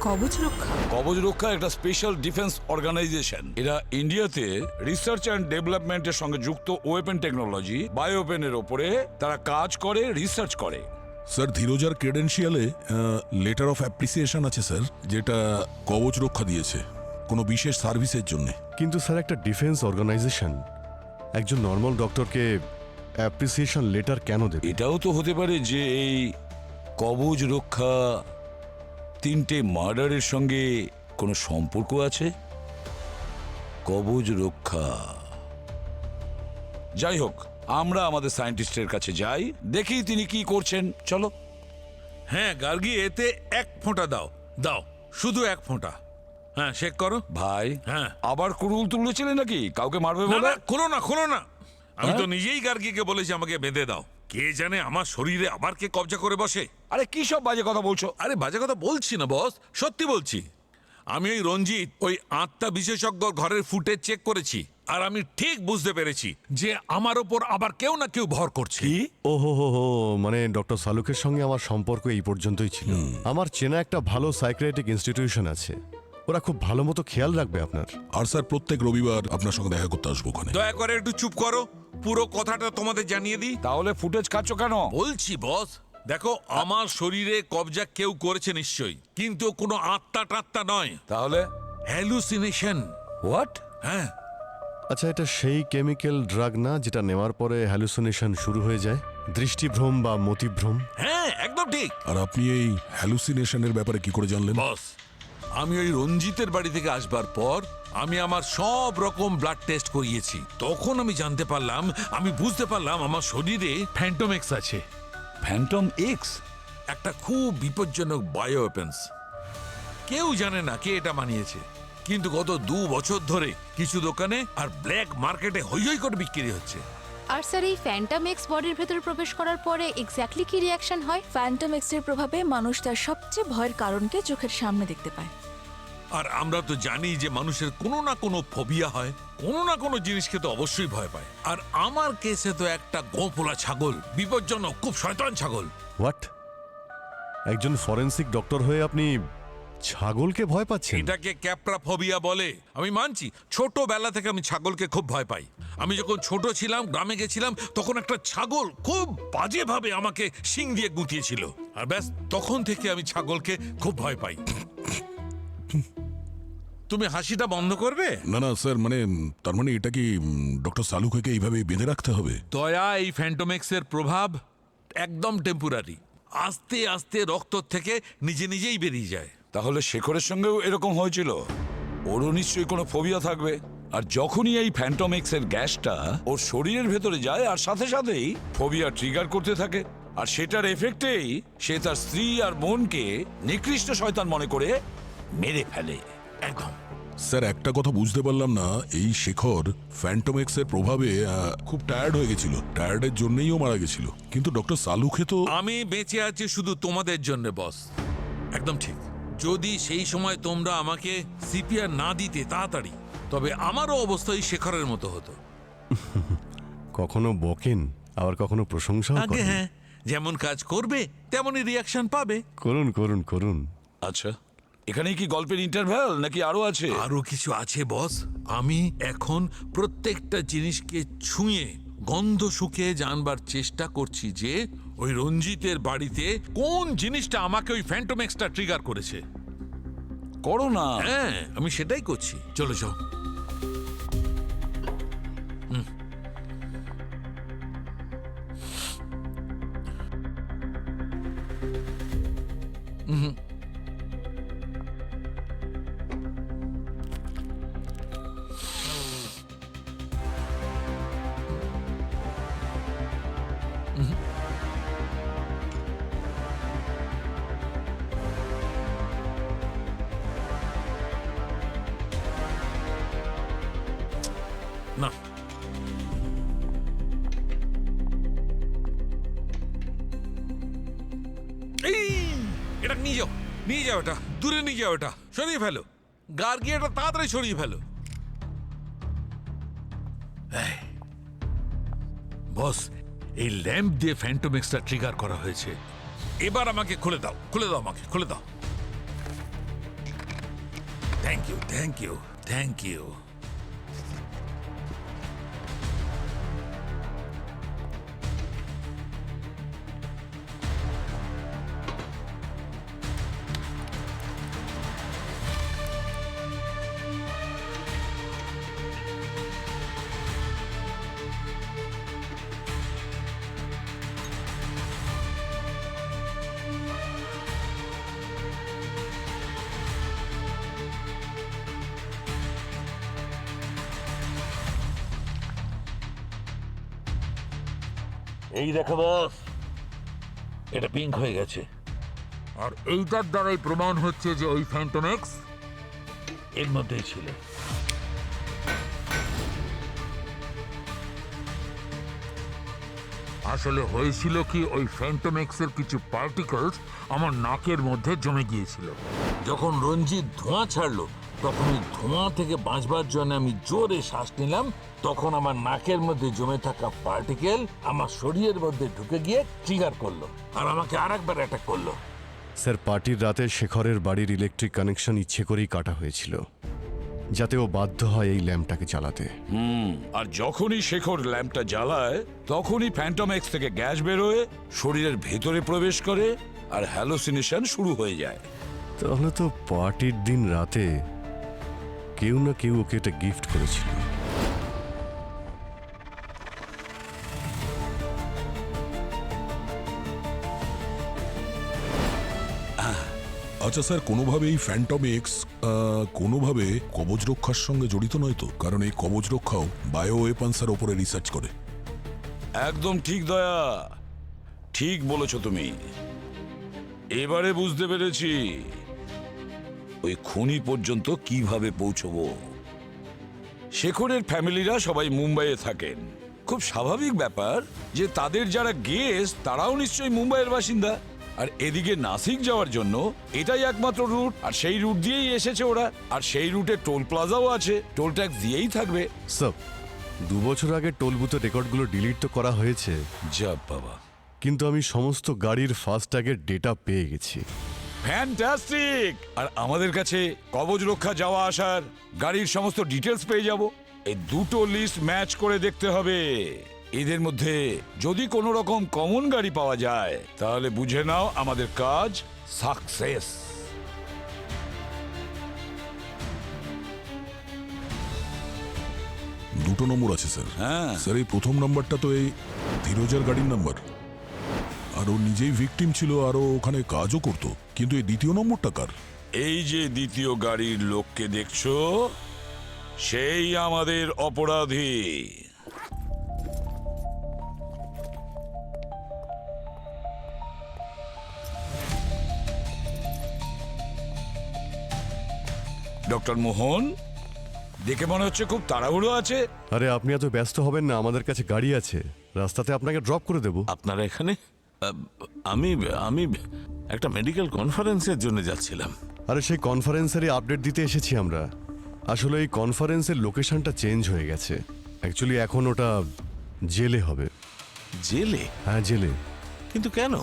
কবচ রক্ষা? কবচ রক্ষা একটা স্পেশাল ডিফেন্স অর্গানাইজেশন। এরা ইন্ডিয়াতে রিসার্চ অ্যান্ড ডেভেলপমেন্টের সঙ্গে যুক্ত ওয়েপন টেকনোলজি, বায়োপেনের ওপরে তারা কাজ করে, রিসার্চ করে। স্যার, ধীরজার ক্রেডেন্সিয়ালে লেটার অফ অ্যাপ্রিসিয়েশন আছে স্যার, যেটা কবচ রক্ষা দিয়েছে কোনো বিশেষ সার্ভিসের জন্য। কিন্তু স্যার, একটা ডিফেন্স অর্গানাইজেশন একজন নর্মাল ডক্টরকে অ্যাপ্রিসিয়েশন লেটার কেন দেবে? এটাও তো হতে পারে যে এই কবচ রক্ষা 3টে মার্ডারের সঙ্গে কোনো সম্পর্ক আছে। কবচ রক্ষা। যাই হোক, আমরা আমাদের সায়েন্টিস্টের কাছে যাই, দেখি তিনি কি করছেন। চলো। হ্যাঁ গার্গী, এতে 1 ফোঁটা দাও, দাও, শুধু 1 ফোঁটা। হ্যাঁ, চেক করো ভাই। হ্যাঁ। আবার কুড়ুল তুলেছিলে নাকি? কাউকে মারবে না বলে? না, খোলো না, খোলো না। আমি তো হ্যাঁ? নিজেই গার্গীকে বলেছি আমাকে বেঁধে দাও। কে জানে আমার শরীরে আবার কে কবজা করে বসে। আরে কি সব বাজে কথা বলছো? আরে বাজে কথা বলছি না বস, সত্যি বলছি। আমি ওই রঞ্জিত, ওই আত্মা বিশেষজ্ঞ ঘরের ফুটেজ চেক করেছি, আর আমি ঠিক বুঝতে পেরেছি যে আমার ওপর আবার কেউ না কেউ ভর করছে। কি? ও হো, মানে ডক্টর সালুকের সঙ্গে আমার সম্পর্ক এই পর্যন্তই ছিল। আমার চেনা একটা ভালো সাইকিয়াট্রিক ইনস্টিটিউশন আছে, ওরা খুব ভালো মতো খেয়াল রাখবে আপনার। আর স্যার, প্রত্যেক রবিবার আপনার সঙ্গে দেখা করতে আসবো ওখানে। দয়া করে একটু চুপ করো, পুরো কথাটা তোমাদের জানিয়ে দিই। তাহলে ফুটেজ খাচ্ছ কেন? বলছি বস, দেখো, আমার শরীরে কবজা কেউ করেছে নিশ্চয়ই, কিন্তু কোনো আত্মা টাত্মা নয়। তাহলে হ্যালুসিনেশন। হোয়াট? হ্যাঁ। আচ্ছা, এটা সেই কেমিক্যাল ড্রাগ না যেটা নেওয়ার পরে হ্যালুসিনেশন শুরু হয়ে যায়, দৃষ্টিভ্রম বা মতিভ্রম? হ্যাঁ, একদম ঠিক। আর আপনি এই হ্যালুসিনেশনের ব্যাপারে কি করে জানলেন? বস, আমি ওই রঞ্জিতের বাড়ি থেকে আসবার পর আমি আমার সব রকম ব্লাড টেস্ট করিয়েছি। তখন আমি জানতে পারলাম, আমি বুঝতে পারলাম আমার শরীরে ফ্যান্টম এক্স আছে। Phantom x? একটা খুব বিপজ্জনক বায়ো ওয়েপন্স। কেউ জানে না কে এটা বানিয়েছে, কিন্তু গত 2 বছর ধরে কিছু দোকানে আর ব্ল্যাক মার্কেটে হই হই করে বিক্রি হচ্ছে। আর স্যার এই ফ্যান্টম এক্স বডির ভেতরে প্রবেশ করার পরে এক্স্যাক্টলি কি রিয়াকশন হয়? ফ্যান্টম এক্সের প্রভাবে মানুষ তার সবচেয়ে ভয়ের কারণকে চোখের সামনে দেখতে পায়। আর আমরা তো জানি যে মানুষের কোনো না কোনো ফোবিয়া হয়, কোনো না কোনো জিনিসকে তো অবশ্যই ভয় পায়। আর আমার কেসে তো একটা গোঁফোলা ছাগল, বিপজ্জনক, খুব শয়তান ছাগল। হোয়াট? একজন ফরেন্সিক ডক্টর হয়ে আপনি ছাগলকে ভয় পাচ্ছেন? এটাকে ক্যাপ্রাফোবিয়া বলে। আমি মানছি ছোটবেলা থেকে আমি ছাগলকে খুব ভয় পাই। আমি যখন ছোট ছিলাম, গ্রামে গেছিলাম, তখন একটা ছাগল খুব বাজেভাবে আমাকে শিং দিয়ে গুঁতিয়েছিল, আর ব্যাস তখন থেকে আমি ছাগলকে খুব ভয় পাই। তুমি হাসিটা বন্ধ করবে? না না স্যার, মানে তার মানে এটা কি ডক্টর সালুখাকে এইভাবে বেঁধে রাখতে হবে? দয়া, এই ফ্যান্টোমেক্সের প্রভাব একদম টেম্পোরারি। আস্তে আস্তে রক্ত থেকে নিজে নিজেই বেরিয়ে যায়। তাহলে শেখরের সঙ্গেও এরকম হয়েছিল? ওরও নিশ্চয়ই কোনো ফোবিয়া থাকবে। আর যখনই এই ফ্যান্টোমেক্সের গ্যাসটা ওর শরীরের ভেতরে যায়, আর সাথে সাথেই ফোবিয়া ট্রিগার করতে থাকে, আর সেটার এফেক্টেই সে তার স্ত্রী আর বোনকে নিকৃষ্ট শয়তান মনে করে মেরে ফেলে। একদম। স্যার একটা কথা বুঝতে পারলাম না, এই শেখর ফ্যান্টোমেক্সের প্রভাবে খুব টায়ার্ড হয়ে গেছিল, টায়ার্ডের জন্যই ও মারা গেছিল, কিন্তু ডক্টর সালুখে তো... আমি বেঁচে আছি শুধু তোমাদের জন্য বস। একদম ঠিক। যদি সেই সময় তোমরা আমাকে সিপিআর না দিতে তাড়াতাড়ি, তবে আমারও অবস্থা এই শেখরের মতো হতো। কখনো বকেন, আবার কখনো প্রশংসাও আগে করেন। হ্যাঁ, যেমন কাজ করবে তেমনই রিয়াকশন পাবে। করুন করুন করুন। আচ্ছা, এখানেই কি গল্পের ইন্টারভ্যাল নাকি আরো আছে? আরো কিছু আছে বস। আমি এখন প্রত্যেকটা জিনিসকে ছুঁয়ে গন্ধ শুকে জানবার চেষ্টা করছি যে ওই রঞ্জিতের বাড়িতে কোন জিনিসটা আমাকে ওই ফ্যান্টোমেক্সটা ট্রিগার করেছে। করো না। হ্যাঁ, আমি সেটাই করছি। চলো যাও। না, এই এটা নিয়ে যাও, নিয়ে যাও, এটা দূরে নিয়ে যাও, এটা সরিয়ে ফেলো। গার্গিয়াটা তাড়াতাড়ি সরিয়ে ফেলো। বস, এই ল্যাম্প দিয়ে ফ্যান্টোমেক্সটা ট্রিগার করা হয়েছে। এবার আমাকে খুলে দাও, খুলে দাও, আমাকে খুলে দাও। Thank you, thank you, thank you. এই দেখো বস, এটা পিঙ্ক হয়ে গেছে, আর এইটার দ্বারাই প্রমাণ হচ্ছে যে ওই ফ্যান্টোমেক্স এর মধ্যেই ছিল। আসলে হয়েছিল কি, ওই ফ্যান্টোমেক্সের কিছু পার্টিকলস আমার নাকের মধ্যে জমে গিয়েছিল। যখন রঞ্জিত ধোঁয়া ছাড়লো, তখন ওই ধোঁয়া থেকে বাঁচবার জন্য আমি জোরে শ্বাস নিলাম। তখন আমার নাকের মধ্যে জমে থাকা পার্টিকেল আমার শরীরের মধ্যে ঢুকে গিয়ে ট্রিগার করলো, আর আমাকে আরেকবার অ্যাটাক করলো। স্যার, পার্টির রাতে শেখরের বাড়ির ইলেকট্রিক কানেকশন ইচ্ছে করেই কাটা হয়েছিল, যাতে ও বাধ্য হয় এই ল্যাম্পটাকে চালাতে। আর যখনই শেখর ল্যাম্পটা জ্বালায়, তখনই ফ্যান্টোমেক্স থেকে গ্যাস বেরোয়, শরীরের ভেতরে প্রবেশ করে, আর হ্যালোসিনেশন শুরু হয়ে যায়। তাহলে তো পার্টির দিন রাতে কেউ না কেউ ওকে এটা গিফট করেছিল। আচ্ছা স্যার, কোনোভাবে এই ফ্যান্টোমেক্স কোনোভাবে কবচ রক্ষার সঙ্গে জড়িত নয় তো? কারণ এই কবচ রক্ষাও বায়ো ওয়েপন্সের ওপরে রিসার্চ করে। একদম ঠিক দয়া, ঠিক বলেছো তুমি। এবারে বুঝতে পেরেছি ওই খুনি পর্যন্ত কিভাবে পৌঁছবো। শেখরের ফ্যামিলিরা সবাই মুম্বাইয়ে থাকেন। খুব স্বাভাবিক ব্যাপার যে তাদের যারা গেস্ট তারাও নিশ্চয়ই মুম্বাইয়ের বাসিন্দা। আর এদিকে নাসিক যাওয়ার জন্য এটাই একমাত্র রুট, আর সেই রুট দিয়েই এসেছে ওরা। আর সেই রুটে টোল প্লাজাও আছে, টোল ট্যাক্স দিয়েই থাকবে। স্যার, 2 বছর আগে টোল বুথের রেকর্ডগুলো ডিলিট তো করা হয়েছে, যা বাবা। কিন্তু আমি সমস্ত গাড়ির ফাস্ট্যাগের ডেটা পেয়ে গেছি। ফ্যান্টাস্টিক! আর আমাদের কাছে কবচ রক্ষা যাওয়া আসার গাড়ির সমস্ত ডিটেলস পেয়ে যাব। এই দুটো লিস্ট ম্যাচ করে দেখতে হবে। এদের মধ্যে যদি কোনো রকম কমন গাড়ি পাওয়া যায় তাহলে বুঝে নাও আমাদের কাজ সাকসেস। দুটো নম্বর আছে স্যার। হ্যাঁ স্যার এই প্রথম নাম্বারটা তো এই ধীরজের গাড়ির নাম্বার, আর ও নিজেই ভিকটিম ছিল আর ও ওখানে কাজও করতো। কিন্তু এই দ্বিতীয় নম্বরটা কার? এই যে দ্বিতীয় গাড়ির লোককে দেখছো সেই আমাদের অপরাধী। ডক্টর মোহন, দেখে মনে হচ্ছে খুব তাড়াহুড়ো আছে। আরে আপনি এত ব্যস্ত হবেন না, আমাদের কাছে গাড়ি আছে, রাস্তাতে আপনাকে ড্রপ করে দেব। আপনারা এখানে? আমি আমি একটা মেডিকেল কনফারেন্সের জন্য যাচ্ছিলাম। আরে সেই কনফারেন্সেরই আপডেট দিতে এসেছি আমরা। আসলে এই কনফারেন্সের লোকেশনটা চেঞ্জ হয়ে গেছে। অ্যাকচুয়ালি এখন ওটা জেলে হবে। জেলে? হ্যাঁ জেলে। কিন্তু কেন?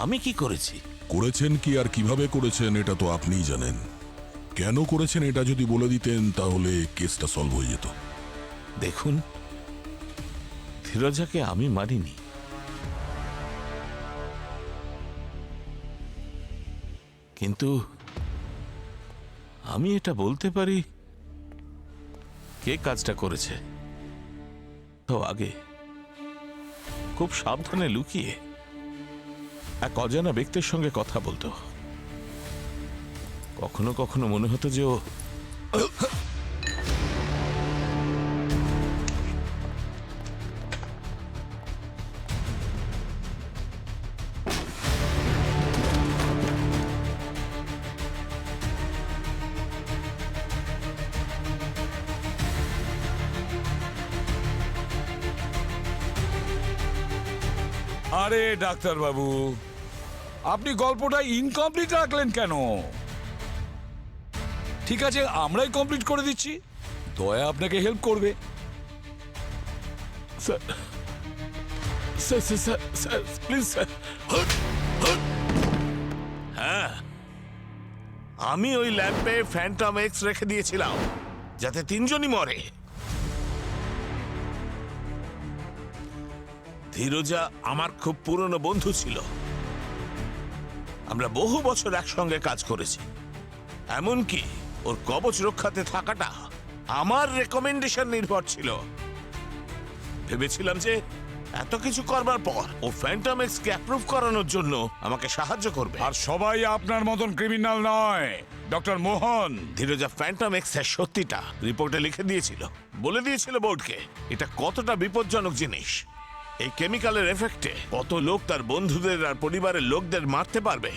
আমি কি করেছি? করেছেন কি আর কিভাবে করেছেন এটা তো আপনিই জানেন। কেন করেছেন এটা যদি বলে দিতেন তাহলে কেসটা সলভ হয়ে যেত। দেখুন, ধীরজাকে আমি মারিনি। কিন্তু আমি এটা বলতে পারি কে কাজটা করেছে। তো আগে খুব সাবধানে লুকিয়ে এক অজানা ব্যক্তির সঙ্গে কথা বলতো। কখনো কখনো মনে হতো যে ও আরে ডাক্তার বাবু, আপনি গল্পটা ইনকমপ্লিট রাখলেন কেন? ঠিক আছে, আমরাই কমপ্লিট করে দিচ্ছি। দয়া আপনাকে হেল্প করবে। Sir sir sir sir please sir. হ্যাঁ, আমি ওই ল্যাম্পে ফ্যান্টম এক্স রেখে দিয়েছিলাম যাতে তিনজনই মরে। ধীরজা আমার খুব পুরনো বন্ধু ছিল। আমরা বহু বছর একসঙ্গে কাজ করেছি। এমনকি ওর কবচ রক্ষাতে থাকাটা আমার রেকমেন্ডেশন নির্ভর ছিল। ভেবেছিলাম যে এত কিছু করবার পর ও ফ্যান্টম এক্স কে অ্যাপ্রুভ করানোর জন্য আমাকে সাহায্য করবে। আর সবাই আপনার মতন ক্রিমিনাল নয় ডক্টর মোহন। ধীরজা ফ্যান্টম এক্স এর সত্যিটা রিপোর্টে লিখে দিয়েছিল, বলে দিয়েছিল বোর্ডকে এটা কতটা বিপজ্জনক জিনিস। এই কেমিক্যালের এফেক্টে কত লোক তার বন্ধুদের আর পরিবারের লোকদের মারতে পারবে।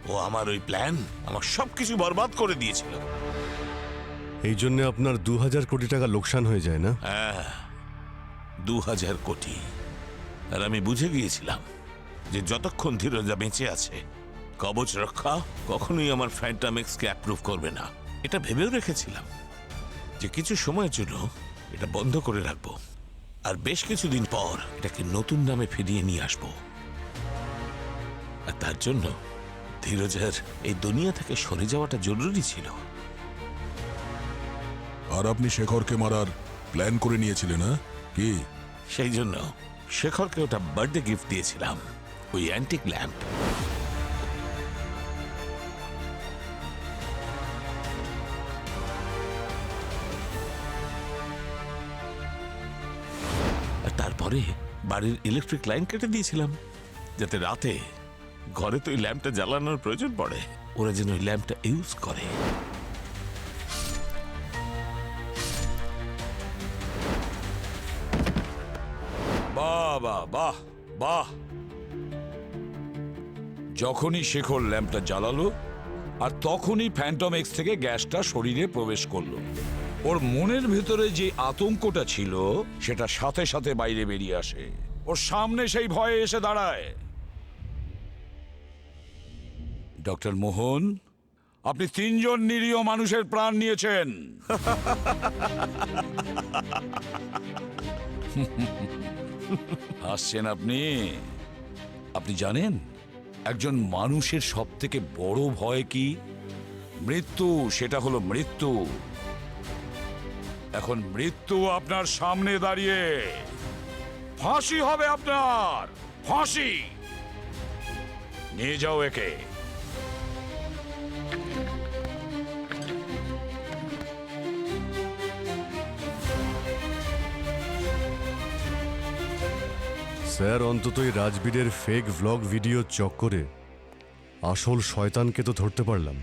ও আমার ওই প্ল্যান, আমার সবকিছু বরবাদ করে দিয়েছিল। এই জন্য আপনার 2000 কোটি টাকা লোকসান হয়ে যায় না? হ্যাঁ, 2000 কোটি। আর আমি বুঝে গিয়েছিলাম যে যতক্ষণ ধীরজা বেঁচে আছে কবচ রক্ষা কখনোই আমার ফ্যান্টম এক্স কে অ্যাপ্রুভ করবে না। এটা ভেবেও রেখেছিলাম যে কিছু সময়ের জন্য এটা বন্ধ করে রাখবো, আর বেশ কিছুদিন পর এটাকে নতুন নামে ফিরিয়ে নিয়ে আসবো। আর তার জন্য ধীরজের এই দুনিয়া থেকে সরে যাওয়াটা জরুরি ছিল। আর আপনি শেখরকে মারার প্ল্যান করে নিয়েছিলেন, না কি? সেই জন্য শেখরকে ওটা বার্থডে গিফট দিয়েছিলাম, ওই অ্যান্টিক ল্যাম্প। আর তারপরে বাড়ির ইলেকট্রিক লাইন কেটে দিয়েছিলাম যাতে রাতে ঘরে তো ওই ল্যাম্পটা জ্বালানোর প্রয়োজন পড়ে, ওরা যেন ওই ল্যাম্পটা ইউজ করে। বাহ বাহ বাহ বাহ! যখনই শেখর ল্যাম্পটা জ্বালালো আর তখনই ফ্যান্টম এক্স থেকে গ্যাসটা শরীরে প্রবেশ করলো। ওর মনের ভেতরে যে আতঙ্কটা ছিল সেটা সাথে সাথে বাইরে বেরিয়ে আসে। ওর সামনে সেই ভয়ে এসে দাঁড়ায়। ডক্টর মোহন, আপনি 3 জন নিরীহ মানুষের প্রাণ নিয়েছেন। হাসছেন আপনি? আপনি জানেন একজন মানুষের সব থেকে বড় ভয় কি? মৃত্যু। সেটা হলো মৃত্যু। এখন মৃত্যু আপনার সামনে দাঁড়িয়ে। ফাঁসি হবে আপনার, ফাঁসি। নিয়ে যাও একে। স্যার অন্তত এই রাজবীরের ফেক ভ্লগ ভিডিও চক্করে আসল শয়তানকে তো ধরতে পারলাম।